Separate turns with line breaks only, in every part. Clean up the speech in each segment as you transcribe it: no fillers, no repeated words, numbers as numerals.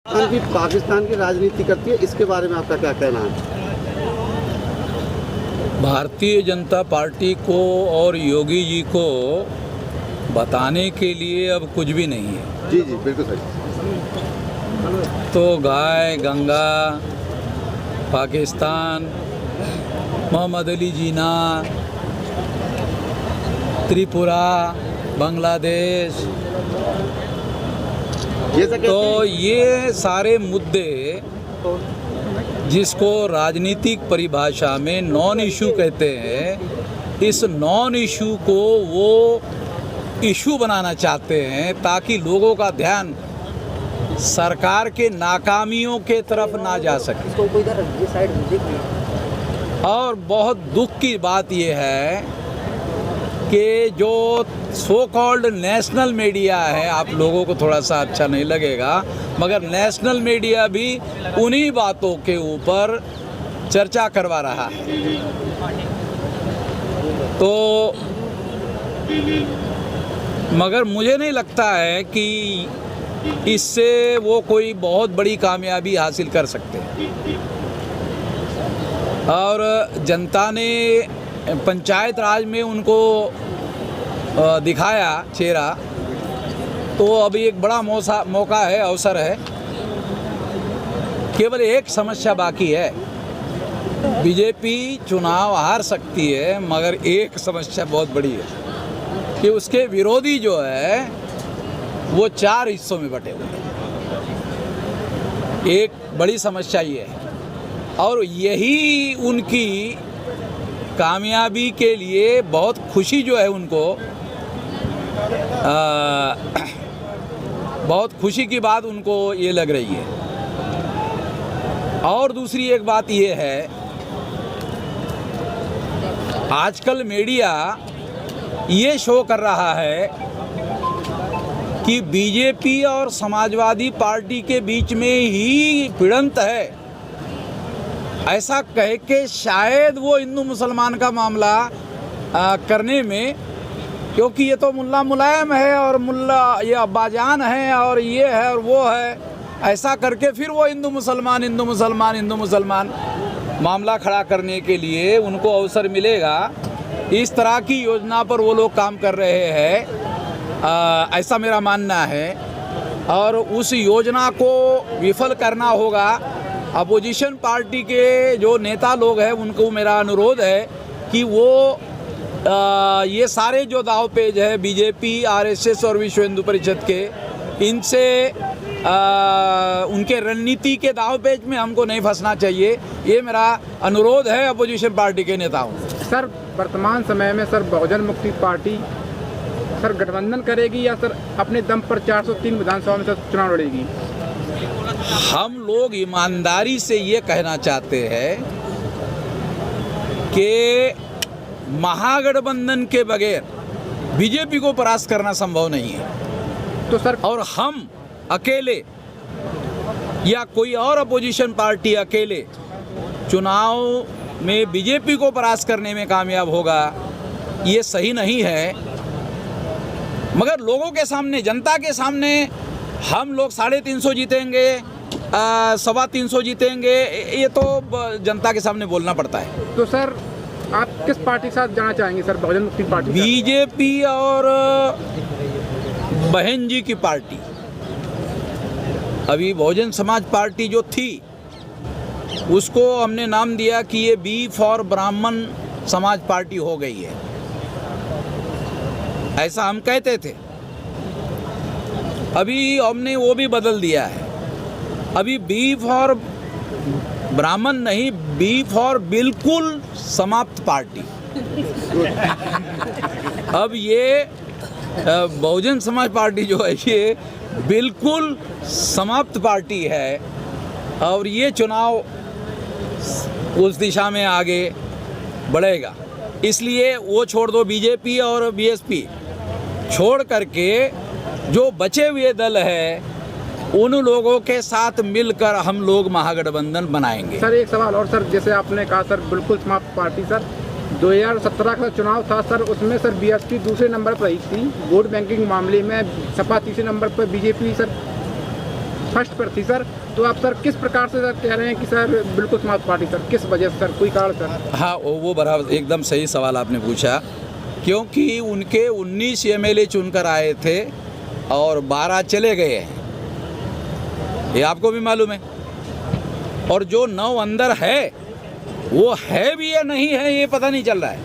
की पाकिस्तान की राजनीति करती है, इसके बारे में आपका क्या कहना है?
भारतीय जनता पार्टी को और योगी जी को बताने के लिए अब कुछ भी नहीं है।
जी जी बिल्कुल सही।
तो गाय गंगा, पाकिस्तान, मोहम्मद अली जीना, त्रिपुरा, बांग्लादेश, तो ये सारे मुद्दे जिसको राजनीतिक परिभाषा में नॉन इशू कहते हैं, इस नॉन इशू को वो इशू बनाना चाहते हैं ताकि लोगों का ध्यान सरकार के नाकामियों के तरफ ना जा सके। और बहुत दुख की बात ये है कि जो सो कॉल्ड नेशनल मीडिया है, आप लोगों को थोड़ा सा अच्छा नहीं लगेगा, मगर नेशनल मीडिया भी उन्हीं बातों के ऊपर चर्चा करवा रहा है। तो मगर मुझे नहीं लगता है कि इससे वो कोई बहुत बड़ी कामयाबी हासिल कर सकते हैं। और जनता ने पंचायत राज में उनको दिखाया चेहरा, तो अभी एक बड़ा मौका है, अवसर है। केवल एक समस्या बाकी है, बीजेपी चुनाव हार सकती है, मगर एक समस्या बहुत बड़ी है कि उसके विरोधी जो है वो 4 हिस्सों में बटे हुए हैं। एक बड़ी समस्या ये है, और यही उनकी कामयाबी के लिए बहुत खुशी जो है उनको, बहुत खुशी की बात उनको ये लग रही है। और दूसरी एक बात ये है, आजकल मीडिया ये शो कर रहा है कि बीजेपी और समाजवादी पार्टी के बीच में ही भिड़ंत है, ऐसा कह के शायद वो हिंदू मुसलमान का मामला करने में, क्योंकि ये तो मुल्ला मुलायम है और मुल्ला ये अब्बाजान है और ये है और वो है, ऐसा करके फिर वो हिंदू मुसलमान मामला खड़ा करने के लिए उनको अवसर मिलेगा। इस तरह की योजना पर वो लोग काम कर रहे हैं, ऐसा मेरा मानना है। और उस योजना को विफल करना होगा। अपोजिशन पार्टी के जो नेता लोग हैं उनको मेरा अनुरोध है कि वो ये सारे जो दाव पेज है बीजेपी, आरएसएस और विश्व हिंदू परिषद के, इनसे उनके रणनीति के दाव पेज में हमको नहीं फंसना चाहिए। ये मेरा अनुरोध है अपोजिशन पार्टी के नेताओं।
सर वर्तमान समय में सर बहुजन मुक्ति पार्टी सर गठबंधन करेगी या सर अपने दम पर 403 विधानसभा में सर चुनाव लड़ेगी?
हम लोग ईमानदारी से ये कहना चाहते हैं कि महागठबंधन के बगैर बीजेपी को परास्त करना संभव नहीं है।
तो सर, और
हम अकेले या कोई और अपोजिशन पार्टी अकेले चुनाव में बीजेपी को परास्त करने में कामयाब होगा, ये सही नहीं है। मगर लोगों के सामने, जनता के सामने हम लोग 350 जीतेंगे, 325 जीतेंगे, ये तो जनता के सामने बोलना पड़ता है।
तो सर आप किस पार्टी के साथ जाना चाहेंगे सर? बहुजन मुक्ति पार्टी,
बीजेपी और बहन जी की पार्टी। अभी बहुजन समाज पार्टी जो थी उसको हमने नाम दिया कि ये बी फॉर ब्राह्मण समाज पार्टी हो गई है, ऐसा हम कहते थे। अभी हमने वो भी बदल दिया है, अभी बी फॉर ब्राह्मण नहीं, बी फॉर बिल्कुल समाप्त पार्टी। अब ये बहुजन समाज पार्टी जो है ये बिल्कुल समाप्त पार्टी है, और ये चुनाव उस दिशा में आगे बढ़ेगा। इसलिए वो छोड़ दो, बीजेपी और बीएसपी छोड़ करके जो बचे हुए दल है उन लोगों के साथ मिलकर हम लोग महागठबंधन बनाएंगे।
सर एक सवाल और सर, जैसे आपने कहा सर बिल्कुल समाप्त पार्टी, सर 2017 का चुनाव था सर, उसमें सर बीएसपी दूसरे नंबर पर रही थी वोट बैंकिंग मामले में, सपा तीसरे नंबर पर, बीजेपी सर फर्स्ट पर थी सर, तो आप सर किस प्रकार से सर कह रहे हैं कि सर बिल्कुल समाज पार्टी सर, किस वजह से सर, कोई कारण सर?
हाँ, वो बराबर एकदम सही सवाल आपने पूछा, क्योंकि उनके 19 MLA चुनकर आए थे और 12 चले गए हैं, ये आपको भी मालूम है। और जो 9 अंदर है वो है भी या नहीं है ये पता नहीं चल रहा है,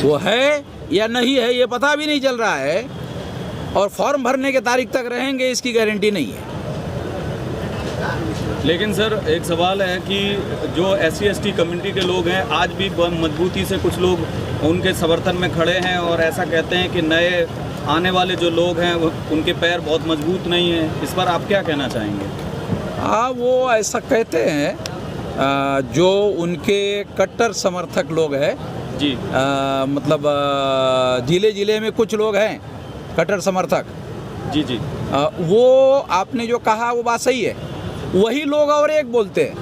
वो है या नहीं है ये पता भी नहीं चल रहा है, और फॉर्म भरने के तारीख तक रहेंगे इसकी गारंटी नहीं है।
लेकिन सर एक सवाल है कि जो SC ST कम्युनिटी के लोग हैं आज भी मजबूती से कुछ लोग उनके समर्थन में खड़े हैं और ऐसा कहते हैं कि नए आने वाले जो लोग हैं उनके पैर बहुत मजबूत नहीं हैं, इस पर आप क्या कहना चाहेंगे?
हाँ, वो ऐसा कहते हैं, जो उनके कट्टर समर्थक लोग हैं
जी,
मतलब जिले जिले में कुछ लोग हैं कट्टर समर्थक।
जी जी,
वो आपने जो कहा वो बात सही है, वही लोग और एक बोलते हैं,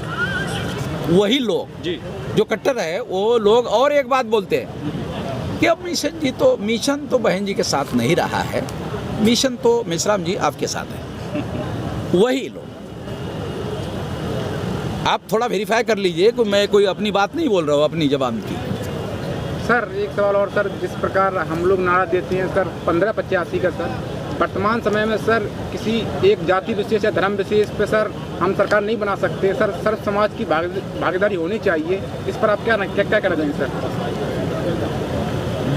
वही लोग
जी
जो कट्टर है वो लोग और एक बात बोलते हैं कि अब मिशन तो बहन जी के साथ नहीं रहा है, मिशन तो मेश्राम जी आपके साथ है। वही लोग, आप थोड़ा वेरीफाई कर लीजिए कि मैं कोई अपनी बात नहीं बोल रहा हूँ, अपनी जबान की।
सर एक सवाल और सर, जिस प्रकार हम लोग नारा देते हैं सर 1585 का सर, वर्तमान समय में सर किसी एक जाति विशेष या धर्म विशेष पे सर हम सरकार नहीं बना सकते सर, सर्व समाज की भागीदारी होनी चाहिए, इस पर आप क्या कहना चाहेंगे सर?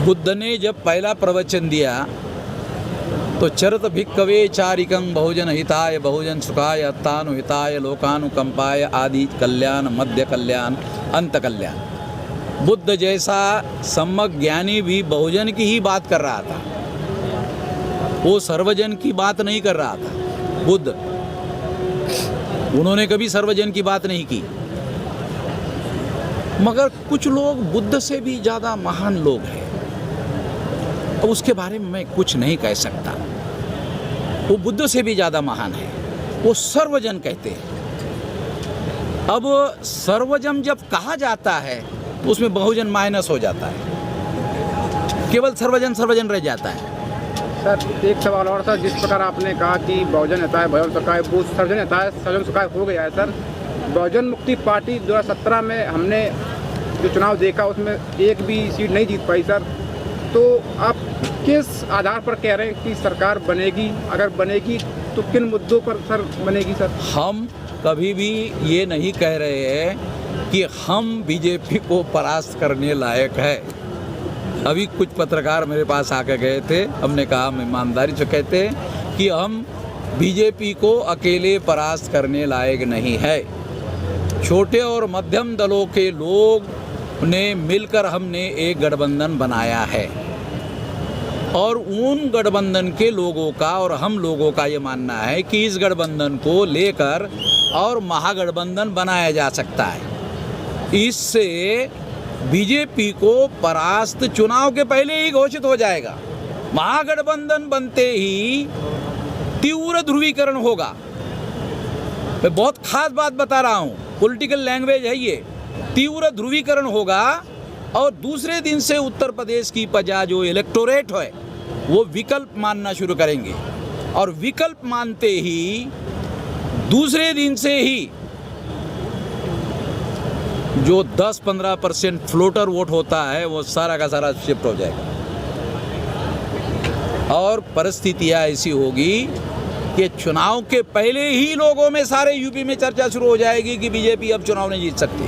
बुद्ध ने जब पहला प्रवचन दिया तो चरत भिक्कवे चारिकं बहुजन हिताय बहुजन सुखाय अत्तानु हिताय लोकानुकंपाय आदि कल्याण मध्य कल्याण अंत कल्याण। बुद्ध जैसा सम्यक ज्ञानी भी बहुजन की ही बात कर रहा था, वो सर्वजन की बात नहीं कर रहा था। बुद्ध, उन्होंने कभी सर्वजन की बात नहीं की। मगर कुछ लोग बुद्ध से भी ज़्यादा महान लोग हैं, अब उसके बारे में मैं कुछ नहीं कह सकता। वो बुद्ध से भी ज़्यादा महान है, वो सर्वजन कहते हैं। अब सर्वजन जब कहा जाता है तो उसमें बहुजन माइनस हो जाता है, केवल सर्वजन रह जाता है।
सर एक सवाल और सर, जिस प्रकार आपने कहा कि बहुजन हिताय बहुजन सुखाय, वो सर्वजन हिताय सर्वजन सुखाय हो गया है सर। बहुजन मुक्ति पार्टी 2017 में हमने जो चुनाव देखा उसमें एक भी सीट नहीं जीत पाई सर, तो आप किस आधार पर कह रहे हैं कि सरकार बनेगी? अगर बनेगी तो किन मुद्दों पर सर बनेगी सर?
हम कभी भी ये नहीं कह रहे हैं कि हम बीजेपी को परास्त करने लायक है। अभी कुछ पत्रकार मेरे पास आकर गए थे, हमने कहा, हम ईमानदारी से कहते हैं कि हम बीजेपी को अकेले परास्त करने लायक नहीं है। छोटे और मध्यम दलों के लोग ने मिलकर हमने एक गठबंधन बनाया है, और उन गठबंधन के लोगों का और हम लोगों का ये मानना है कि इस गठबंधन को लेकर और महागठबंधन बनाया जा सकता है। इससे बीजेपी को परास्त चुनाव के पहले ही घोषित हो जाएगा। महागठबंधन बनते ही तीव्र ध्रुवीकरण होगा। मैं बहुत खास बात बता रहा हूँ, पॉलिटिकल लैंग्वेज है ये। तीव्र ध्रुवीकरण होगा और दूसरे दिन से उत्तर प्रदेश की प्रजा जो इलेक्टोरेट है वो विकल्प मानना शुरू करेंगे, और विकल्प मानते ही दूसरे दिन से ही जो 10-15% फ्लोटर वोट होता है वो सारा का सारा शिफ्ट हो जाएगा, और परिस्थितियाँ ऐसी होगी कि चुनाव के पहले ही लोगों में सारे यूपी में चर्चा शुरू हो जाएगी कि बीजेपी अब चुनाव नहीं जीत सकती।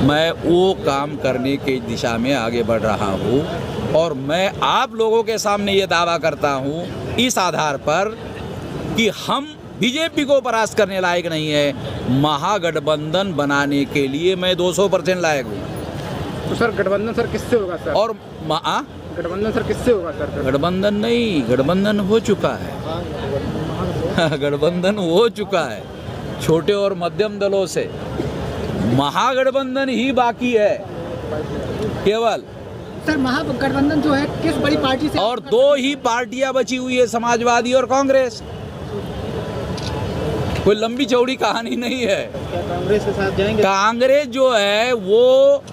मैं वो काम करने की दिशा में आगे बढ़ रहा हूँ, और मैं आप लोगों के सामने ये दावा करता हूँ इस आधार पर कि हम बीजेपी को परास्त करने लायक नहीं है। महागठबंधन बनाने के लिए मैं 200% लायक हूँ।
तो सर गठबंधन सर किससे होगा सर?
और
गठबंधन सर किससे होगा सर?
गठबंधन नहीं, गठबंधन हो चुका है। गठबंधन हो चुका है छोटे और मध्यम दलों से। महागठबंधन ही बाकी है केवल।
सर महागठबंधन जो है किस बड़ी पार्टी से?
और 2 ही पार्टियां बची हुई है, समाजवादी और कांग्रेस। कोई लंबी चौड़ी कहानी नहीं है।
कांग्रेस के साथ जाएंगे?
कांग्रेस जो है वो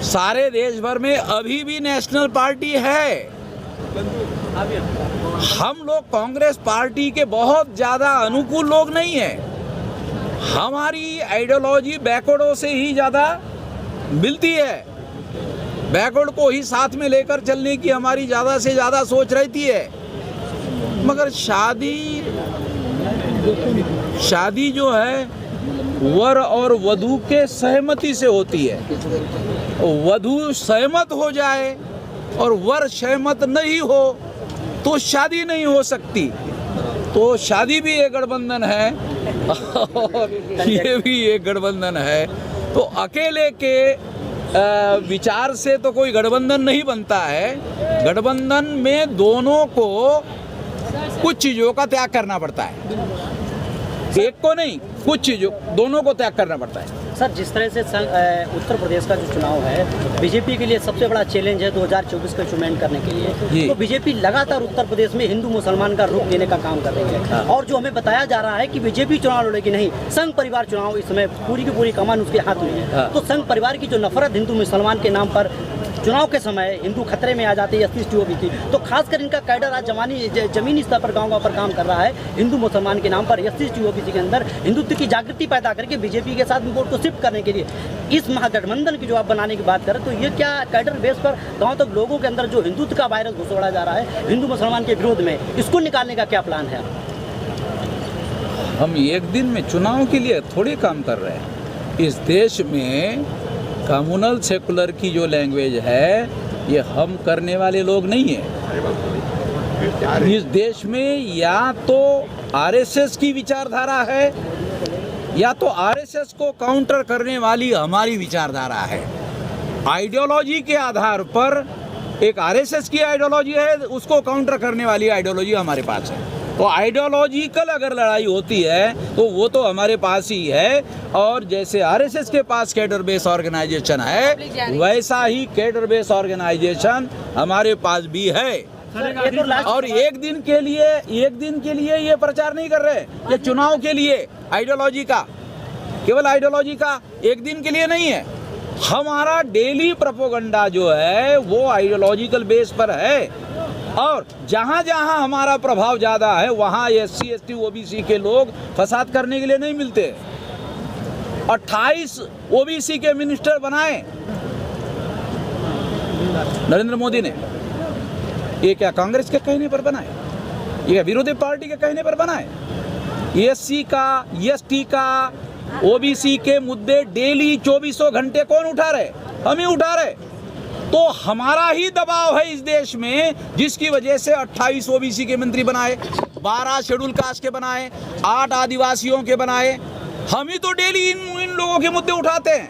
सारे देश भर में अभी भी नेशनल पार्टी है, हम लोग कांग्रेस पार्टी के बहुत ज़्यादा अनुकूल लोग नहीं हैं। हमारी आइडियोलॉजी बैकवर्डों से ही ज़्यादा मिलती है। बैकवर्ड को ही साथ में लेकर चलने की हमारी ज़्यादा से ज़्यादा सोच रहती है। मगर शादी जो है वर और वधू के सहमति से होती है। वधू सहमत हो जाए और वर सहमत नहीं हो तो शादी नहीं हो सकती। तो शादी भी एक गठबंधन है और ये भी एक गठबंधन है। तो अकेले के विचार से तो कोई गठबंधन नहीं बनता है। गठबंधन में दोनों को कुछ चीज़ों का त्याग करना पड़ता है, एक को नहीं, कुछ चीज़ों दोनों को त्याग करना पड़ता है।
सर, जिस तरह से उत्तर प्रदेश का जो चुनाव है बीजेपी के लिए सबसे बड़ा चैलेंज है 2024 का चुनाव करने के लिए, तो बीजेपी लगातार उत्तर प्रदेश में हिंदू मुसलमान का रुख देने का काम कर रही है। और जो हमें बताया जा रहा है कि बीजेपी चुनाव लड़ेगी नहीं, संघ परिवार चुनाव इस समय पूरी की पूरी कमान उसके हाथ में है। तो संघ परिवार की जो नफरत हिंदू मुसलमान के नाम पर चुनाव के समय हिंदू खतरे में आ जाते हैं SC OBC, तो खासकर इनका कैडर आज जमीनी स्तर पर गाँव पर काम कर रहा है हिंदू मुसलमान के नाम पर SC OBC के अंदर हिंदुत्व की जागृति पैदा करके बीजेपी के साथ वोट को शिफ्ट करने के लिए इस महागठबंधन की जो आप बनाने की बात करें, तो ये क्या कैडर बेस पर गाँव तक लोगों के अंदर जो हिंदुत्व का वायरस घुसोड़ा जा रहा है हिंदू मुसलमान के विरोध में, इसको निकालने का क्या प्लान है?
हम एक दिन में चुनाव के लिए थोड़ी काम कर रहे हैं। इस देश में कम्युनल सेकुलर की जो लैंग्वेज है ये हम करने वाले लोग नहीं हैं। इस देश में या तो RSS की विचारधारा है या तो RSS को काउंटर करने वाली हमारी विचारधारा है। आइडियोलॉजी के आधार पर एक RSS की आइडियोलॉजी है, उसको काउंटर करने वाली आइडियोलॉजी हमारे पास है। तो आइडियोलॉजिकल अगर लड़ाई होती है तो वो तो हमारे पास ही है। और जैसे RSS के पास कैडर बेस ऑर्गेनाइजेशन है वैसा ही कैडर बेस ऑर्गेनाइजेशन हमारे पास भी है। और एक दिन के लिए ये प्रचार नहीं कर रहे कि चुनाव के लिए आइडियोलॉजी का, केवल आइडियोलॉजी का एक दिन के लिए नहीं है। हमारा डेली प्रोपेगेंडा जो है वो आइडियोलॉजिकल बेस पर है। और जहाँ जहाँ हमारा प्रभाव ज़्यादा है वहाँ SC ST OBC के लोग फसाद करने के लिए नहीं मिलते। 28 OBC के मिनिस्टर बनाए नरेंद्र मोदी ने। ये क्या कांग्रेस के कहने पर बनाए? ये क्या विरोधी पार्टी के कहने पर बनाए? SC का, ST का, OBC के मुद्दे डेली 24 घंटे कौन उठा रहे? हम ही उठा रहे। तो हमारा ही दबाव है इस देश में, जिसकी वजह से 28 OBC के मंत्री बनाए, 12 शेड्यूल कास्ट के बनाए, 8 आदिवासियों के बनाए। हम ही तो डेली इन लोगों के मुद्दे उठाते हैं।